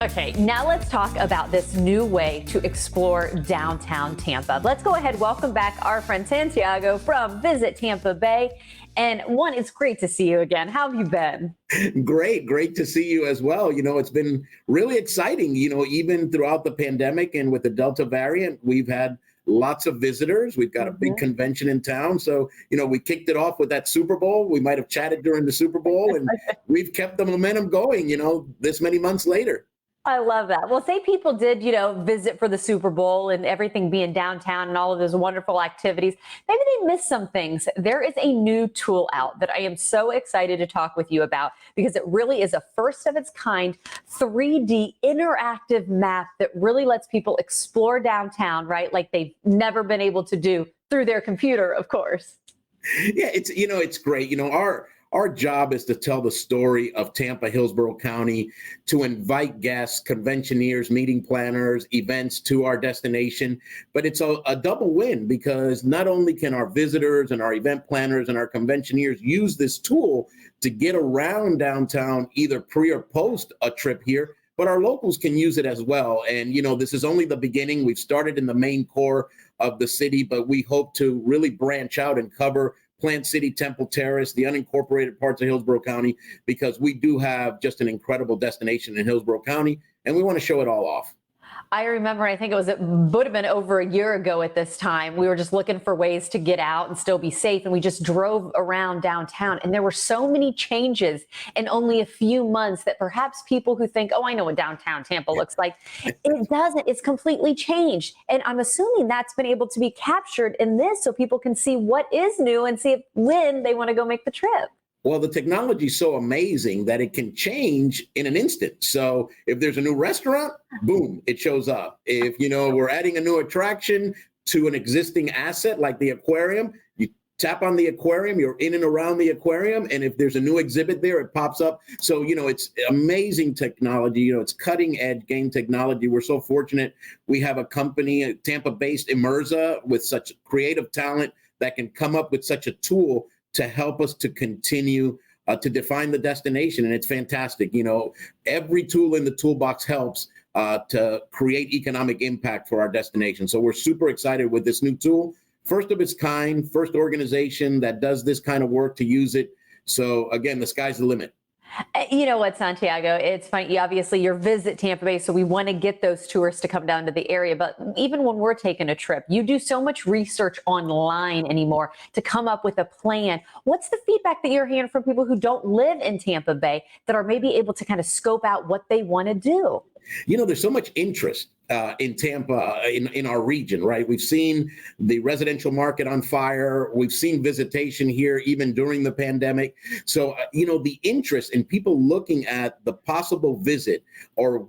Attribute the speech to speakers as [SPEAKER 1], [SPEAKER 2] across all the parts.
[SPEAKER 1] Okay, now let's talk about this new way to explore downtown Tampa. Let's go ahead, welcome back our friend Santiago from Visit Tampa Bay. And one, it's great to see you again. How have you been?
[SPEAKER 2] Great to see you as well. It's been really exciting, even throughout the pandemic and with the Delta variant, we've had lots of visitors. We've got a big
[SPEAKER 1] Mhm.
[SPEAKER 2] convention in town. So, we kicked it off with that Super Bowl. We might have chatted during the Super Bowl and we've kept the momentum going, this many months later.
[SPEAKER 1] I love that. Well, say people did, visit for the Super Bowl and everything being downtown and all of those wonderful activities. Maybe they missed some things. There is a new tool out that I am so excited to talk with you about because it really is a first of its kind 3D interactive map that really lets people explore downtown, right? Like they've never been able to do through their computer, of course.
[SPEAKER 2] Yeah, it's great. Our job is to tell the story of Tampa, Hillsborough County, to invite guests, conventioneers, meeting planners, events to our destination. But it's a double win because not only can our visitors and our event planners and our conventioneers use this tool to get around downtown either pre or post a trip here, but our locals can use it as well. And, this is only the beginning. We've started in the main core of the city, but we hope to really branch out and cover Plant City, Temple Terrace, the unincorporated parts of Hillsborough County, because we do have just an incredible destination in Hillsborough County, and we want to show it all off.
[SPEAKER 1] I remember, I think it would have been over a year ago at this time. We were just looking for ways to get out and still be safe. And we just drove around downtown. And there were so many changes in only a few months that perhaps people who think, oh, I know what downtown Tampa looks like, it doesn't. It's completely changed. And I'm assuming that's been able to be captured in this so people can see what is new and see when they want to go make the trip.
[SPEAKER 2] Well, the technology is so amazing that it can change in an instant. So if there's a new restaurant, boom, it shows up. If, we're adding a new attraction to an existing asset like the aquarium, you tap on the aquarium, you're in and around the aquarium. And if there's a new exhibit there, it pops up. So, it's amazing technology. It's cutting edge game technology. We're so fortunate. We have a company, a Tampa-based Immersa, with such creative talent that can come up with such a tool to help us to continue to define the destination. And it's fantastic. Every tool in the toolbox helps to create economic impact for our destination. So we're super excited with this new tool. First of its kind, first organization that does this kind of work to use it. So again, the sky's the limit.
[SPEAKER 1] You know what, Santiago? It's funny. Obviously, your visit Tampa Bay, so we want to get those tourists to come down to the area. But even when we're taking a trip, you do so much research online anymore to come up with a plan. What's the feedback that you're hearing from people who don't live in Tampa Bay that are maybe able to kind of scope out what they want to do?
[SPEAKER 2] There's so much interest in Tampa, in our region, right? We've seen the residential market on fire. We've seen visitation here even during the pandemic. So, the interest in people looking at the possible visit or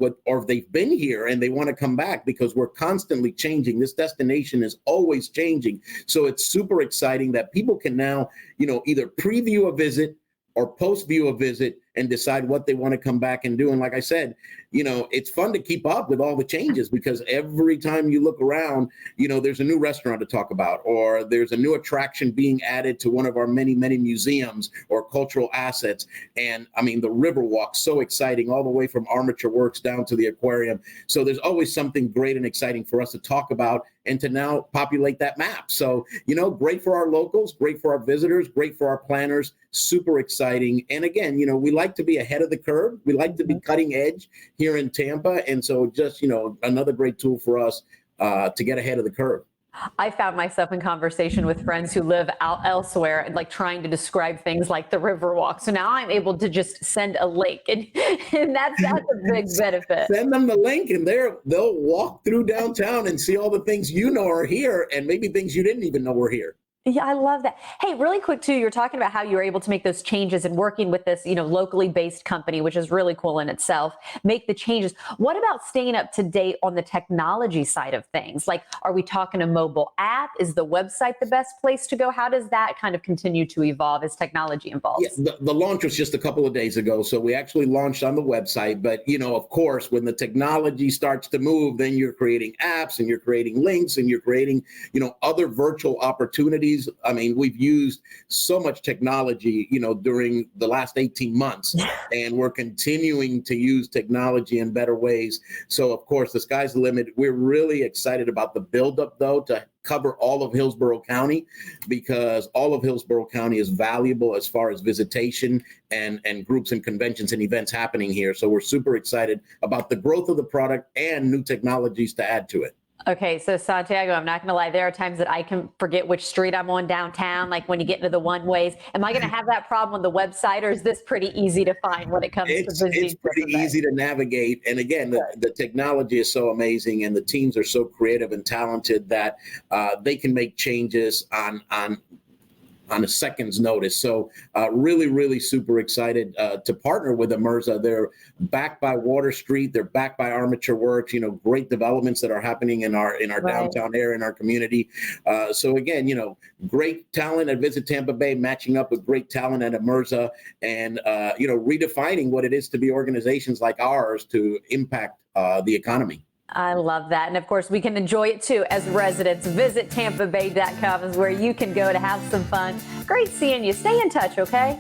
[SPEAKER 2] they've been here and they want to come back because we're constantly changing. This destination is always changing. So it's super exciting that people can now, either preview a visit or post view a visit and decide what they want to come back and do. And like I said, it's fun to keep up with all the changes because every time you look around, there's a new restaurant to talk about, or there's a new attraction being added to one of our many, many museums or cultural assets. And I mean, the Riverwalk, so exciting, all the way from Armature Works down to the aquarium. So there's always something great and exciting for us to talk about and to now populate that map. So, great for our locals, great for our visitors, great for our planners, super exciting. And again, we like to be ahead of the curve. We like to be cutting edge here in Tampa. And so just, another great tool for us to get ahead of the curve.
[SPEAKER 1] I found myself in conversation with friends who live out elsewhere, like trying to describe things like the Riverwalk. So now I'm able to just send a link, and that's a big benefit.
[SPEAKER 2] Send them the link, and they'll walk through downtown and see all the things are here, and maybe things you didn't even know were here.
[SPEAKER 1] Yeah, I love that. Hey, really quick too, you're talking about how you were able to make those changes and working with this, locally based company, which is really cool in itself, make the changes. What about staying up to date on the technology side of things? Like, are we talking a mobile app? Is the website the best place to go? How does that kind of continue to evolve as technology evolves?
[SPEAKER 2] Yeah, the launch was just a couple of days ago. So we actually launched on the website. But, of course, when the technology starts to move, then you're creating apps and you're creating links and you're creating, other virtual opportunities employees. I mean, we've used so much technology, during the last 18 months, and we're continuing to use technology in better ways. So, of course, the sky's the limit. We're really excited about the buildup, though, to cover all of Hillsborough County, because all of Hillsborough County is valuable as far as visitation and groups and conventions and events happening here. So we're super excited about the growth of the product and new technologies to add to it.
[SPEAKER 1] Okay, so Santiago, I'm not going to lie. There are times that I can forget which street I'm on downtown, like when you get into the one ways. Am I going to have that problem on the website, or is this pretty easy to find when it comes to visiting?
[SPEAKER 2] It's pretty easy to navigate. And again, the technology is so amazing, and the teams are so creative and talented that they can make changes on a second's notice. So really, really super excited to partner with Emerza. They're backed by Water Street. They're backed by Armature Works, great developments that are happening in our
[SPEAKER 1] Right.
[SPEAKER 2] downtown area, in our community. So again, great talent at Visit Tampa Bay matching up with great talent at Emerza, and, redefining what it is to be organizations like ours to impact the economy.
[SPEAKER 1] I love that. And of course, we can enjoy it too as residents. Visit TampaBay.com is where you can go to have some fun. Great seeing you. Stay in touch, okay?